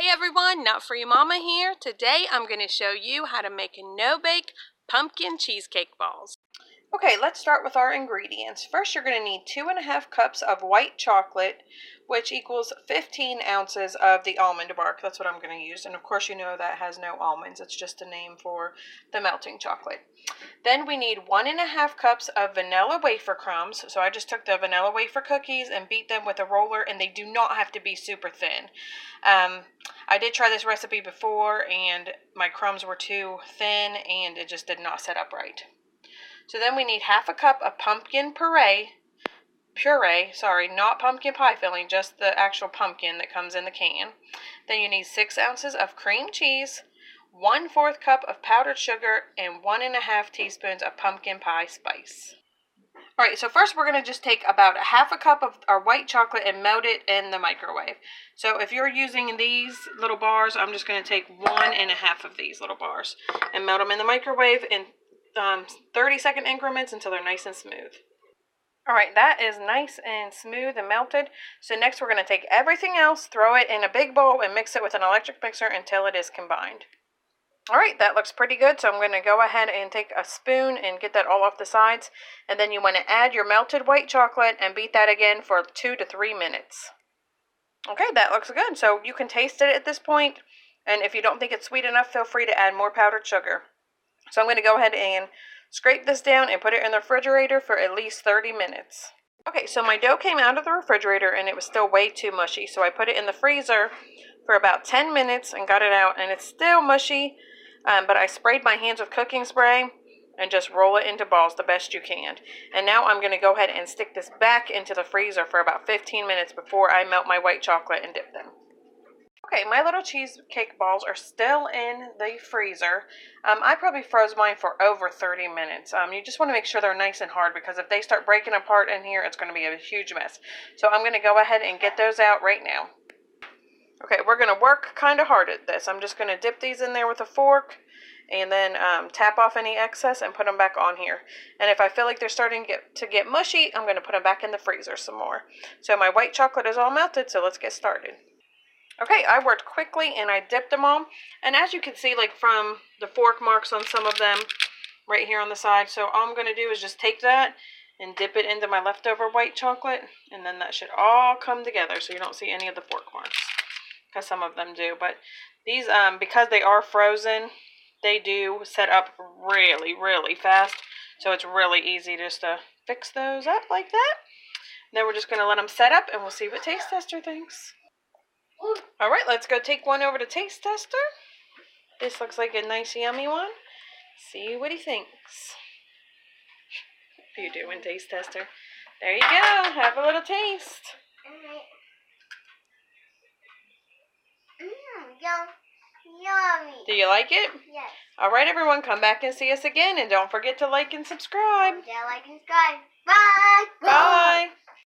Hey everyone, Not For Your Mama here. Today I'm going to show you how to make no-bake pumpkin cheesecake balls. Okay, let's start with our ingredients. First, you're going to need 2.5 cups of white chocolate, which equals 15 ounces of the almond bark. That's what I'm going to use. And of course, you know that has no almonds. It's just a name for the melting chocolate. Then we need 1.5 cups of vanilla wafer crumbs. So I just took the vanilla wafer cookies and beat them with a roller, and they do not have to be super thin. I did try this recipe before, and my crumbs were too thin, and it just did not set up right. So then we need 1/2 cup of pumpkin puree, not pumpkin pie filling, just the actual pumpkin that comes in the can. Then you need 6 ounces of cream cheese, 1/4 cup of powdered sugar, and 1.5 teaspoons of pumpkin pie spice. Alright, so first we're going to just take about 1/2 cup of our white chocolate and melt it in the microwave. So if you're using these little bars, I'm just going to take 1.5 of these little bars and melt them in the microwave in 30-second increments until they're nice and smooth. Alright, that is nice and smooth and melted. So next we're going to take everything else, throw it in a big bowl, and mix it with an electric mixer until it is combined. Alright, that looks pretty good, so I'm going to go ahead and take a spoon and get that all off the sides. And then you want to add your melted white chocolate and beat that again for 2 to 3 minutes. Okay, that looks good. So you can taste it at this point, and if you don't think it's sweet enough, feel free to add more powdered sugar. So I'm going to go ahead and scrape this down and put it in the refrigerator for at least 30 minutes. Okay, so my dough came out of the refrigerator and it was still way too mushy. So I put it in the freezer for about 10 minutes and got it out, and it's still mushy. But I sprayed my hands with cooking spray and just roll it into balls the best you can. And now I'm going to go ahead and stick this back into the freezer for about 15 minutes before I melt my white chocolate and dip them. Okay, my little cheesecake balls are still in the freezer. I probably froze mine for over 30 minutes. You just want to make sure they're nice and hard, because if they start breaking apart in here, it's going to be a huge mess. So I'm going to go ahead and get those out right now. Okay, we're going to work kind of hard at this. I'm just going to dip these in there with a fork and then tap off any excess and put them back on here. And if I feel like they're starting to get mushy, I'm going to put them back in the freezer some more. So my white chocolate is all melted, so let's get started. Okay, I worked quickly and I dipped them all. And as you can see, like from the fork marks on some of them right here on the side, so all I'm going to do is just take that and dip it into my leftover white chocolate, and then that should all come together so you don't see any of the fork marks, because some of them do. But these, because they are frozen, they do set up really, really fast. So it's really easy just to fix those up like that. Then we're just going to let them set up and we'll see what Taste Tester thinks. Alright, let's go take one over to Taste Tester. This looks like a nice yummy one. See what he thinks. How you doing, Taste Tester? There you go. Have a little taste. Yummy. Do you like it? Yes. Alright everyone, come back and see us again, and don't forget to like and subscribe. Yeah, like and subscribe. Bye. Bye.